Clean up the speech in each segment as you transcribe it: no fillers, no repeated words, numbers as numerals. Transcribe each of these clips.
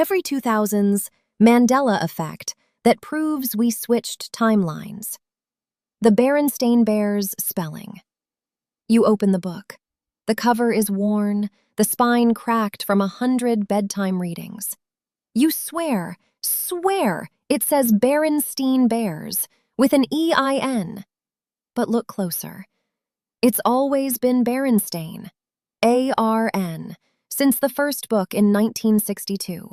Every 2000s, Mandela Effect that proves we switched timelines. The Berenstain Bears spelling. You open the book. The cover is worn, the spine cracked from 100 bedtime readings. You swear it says Berenstain Bears with an EIN. But look closer. It's always been Berenstain, ARN, since the first book in 1962.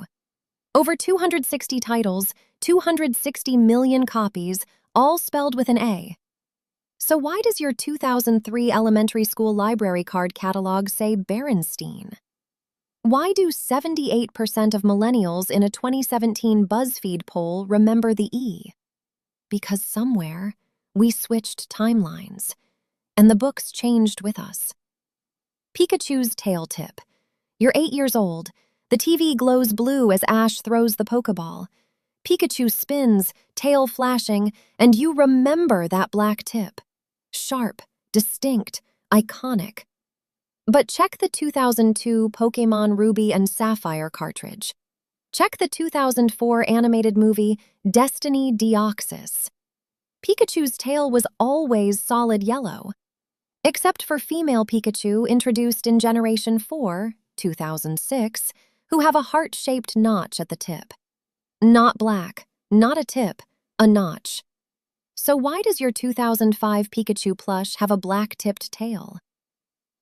Over 260 titles, 260 million copies, all spelled with an A. So why does your 2003 elementary school library card catalog say Berenstain? Why do 78% of millennials in a 2017 BuzzFeed poll remember the E? Because somewhere, we switched timelines, and the books changed with us. Pikachu's tail tip. You're 8 years old. The TV glows blue as Ash throws the Pokeball. Pikachu spins, tail flashing, and you remember that black tip. Sharp, distinct, iconic. But check the 2002 Pokémon Ruby and Sapphire cartridge. Check the 2004 animated movie Destiny Deoxys. Pikachu's tail was always solid yellow, except for female Pikachu introduced in Generation 4, 2006, who have a heart-shaped notch at the tip. Not black, not a tip, a notch. So why does your 2005 Pikachu plush have a black-tipped tail?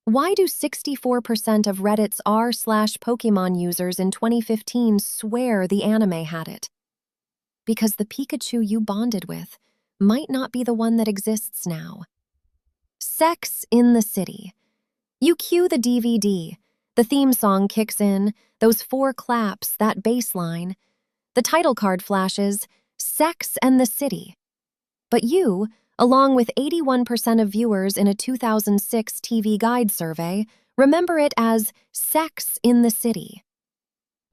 Why do 64% of Reddit's r/Pokemon users in 2015 swear the anime had it? Because the Pikachu you bonded with might not be the one that exists now. Sex in the City. You cue the DVD, the theme song kicks in, those 4 claps, that bass line. The title card flashes, Sex and the City. But you, along with 81% of viewers in a 2006 TV Guide survey, remember it as Sex in the City.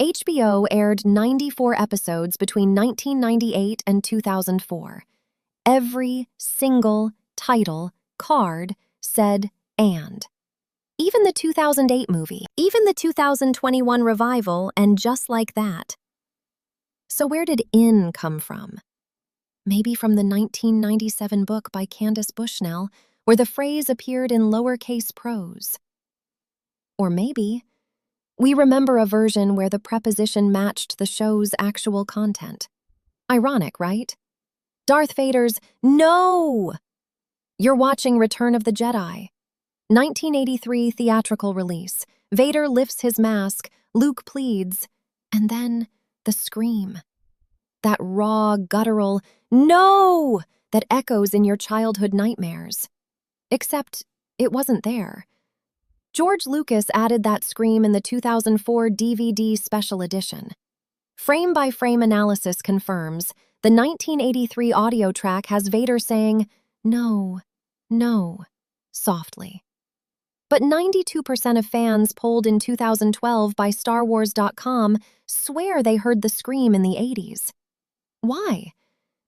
HBO aired 94 episodes between 1998 and 2004. Every single title card said and. Even the 2008 movie, even the 2021 revival, and Just Like That. So where did in come from? Maybe from the 1997 book by Candace Bushnell, where the phrase appeared in lowercase prose. Or maybe we remember a version where the preposition matched the show's actual content. Ironic, right? Darth Vader's "No!" You're watching Return of the Jedi. 1983 theatrical release. Vader lifts his mask, Luke pleads, and then the scream. That raw, guttural "No!" that echoes in your childhood nightmares. Except it wasn't there. George Lucas added that scream in the 2004 DVD special edition. Frame-by-frame analysis confirms the 1983 audio track has Vader saying, "No, no," softly. But 92% of fans polled in 2012 by StarWars.com swear they heard the scream in the 80s. Why?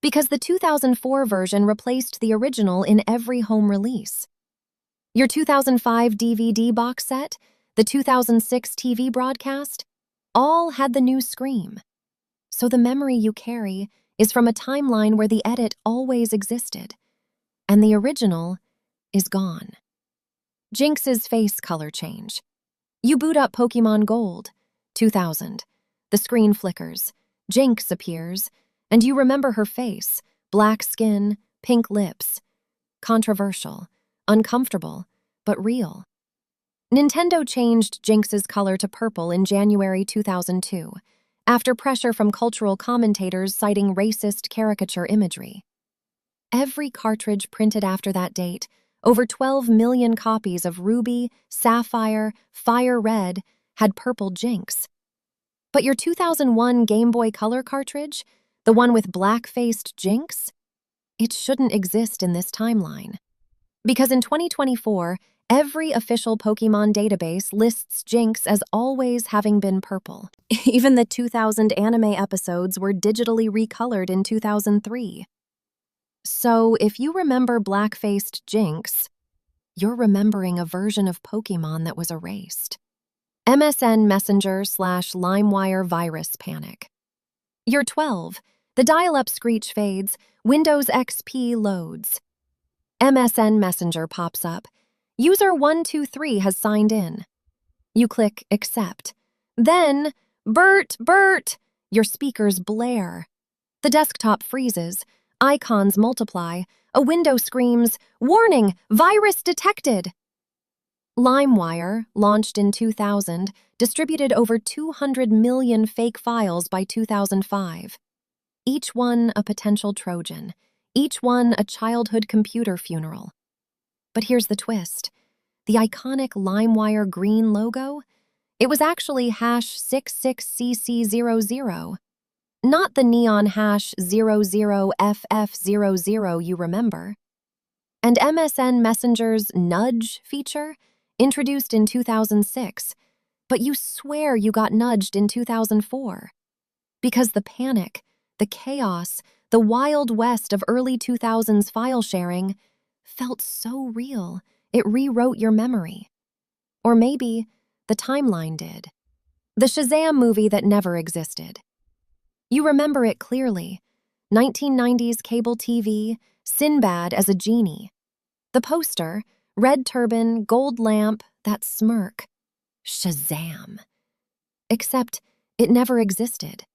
Because the 2004 version replaced the original in every home release. Your 2005 DVD box set, the 2006 TV broadcast, all had the new scream. So the memory you carry is from a timeline where the edit always existed, and the original is gone. Jynx's face color change. You boot up Pokemon Gold, 2000. The screen flickers, Jynx appears, and you remember her face, black skin, pink lips. Controversial, uncomfortable, but real. Nintendo changed Jynx's color to purple in January 2002, after pressure from cultural commentators citing racist caricature imagery. Every cartridge printed after that date, over 12 million copies of Ruby, Sapphire, Fire Red, had purple Jynx. But your 2001 Game Boy Color cartridge, the one with black-faced Jynx, it shouldn't exist in this timeline. Because in 2024, every official Pokemon database lists Jynx as always having been purple. Even the 2000 anime episodes were digitally recolored in 2003. So if you remember black-faced Jynx, you're remembering a version of Pokemon that was erased. MSN Messenger / LimeWire virus panic. You're 12. The dial-up screech fades. Windows XP loads. MSN Messenger pops up. User 123 has signed in. You click accept. Then, Bert! Your speakers blare. The desktop freezes. Icons multiply. A window screams, "Warning! Virus detected!" LimeWire, launched in 2000, distributed over 200 million fake files by 2005. Each one a potential Trojan. Each one a childhood computer funeral. But here's the twist. The iconic LimeWire green logo? It was actually #66CC00, not the neon #00FF00 you remember. And MSN Messenger's nudge feature? Introduced in 2006, but you swear you got nudged in 2004. Because the panic, the chaos, the Wild West of early 2000s file sharing felt so real, it rewrote your memory. Or maybe the timeline did. The Shazaam movie that never existed. You remember it clearly. 1990s cable TV, Sinbad as a genie. The poster, red turban, gold lamp, that smirk. Shazaam. Except it never existed.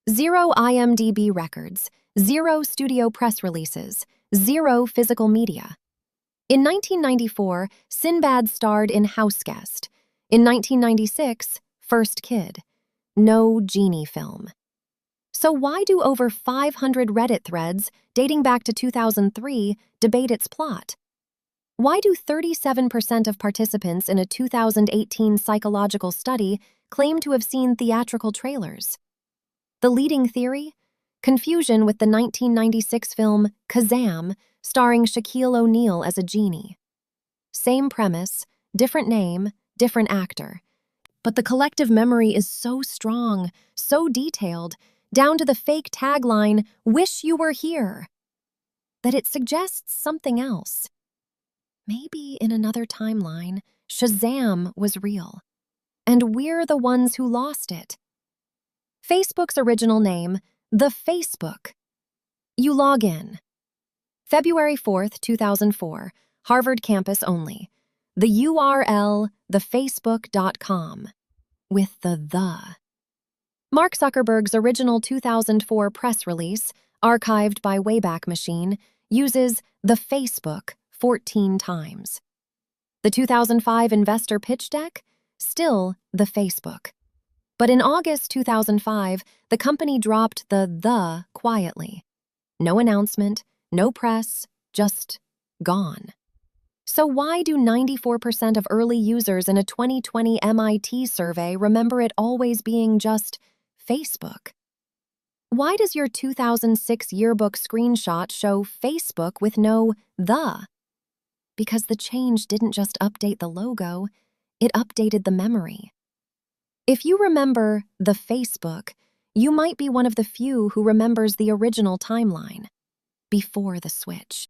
0 IMDb records, 0 studio press releases, 0 physical media. In 1994, Sinbad starred in Houseguest. In 1996, First Kid. No genie film. So why do over 500 Reddit threads, dating back to 2003, debate its plot? Why do 37% of participants in a 2018 psychological study claim to have seen theatrical trailers? The leading theory? Confusion with the 1996 film Kazam, starring Shaquille O'Neal as a genie. Same premise, different name, different actor. But the collective memory is so strong, so detailed, down to the fake tagline, "Wish you were here," that it suggests something else. Maybe in another timeline, Shazaam was real. And we're the ones who lost it. Facebook's original name, the Facebook. You log in. February 4th, 2004, Harvard campus only. The URL, thefacebook.com, with the. Mark Zuckerberg's original 2004 press release, archived by Wayback Machine, uses the Facebook 14 times. The 2005 investor pitch deck? Still the Facebook. But in August 2005, the company dropped the quietly. No announcement, no press, just gone. So why do 94% of early users in a 2020 MIT survey remember it always being just Facebook? Why does your 2006 yearbook screenshot show Facebook with no the? Because the change didn't just update the logo, it updated the memory. If you remember the Facebook, you might be one of the few who remembers the original timeline, before the switch.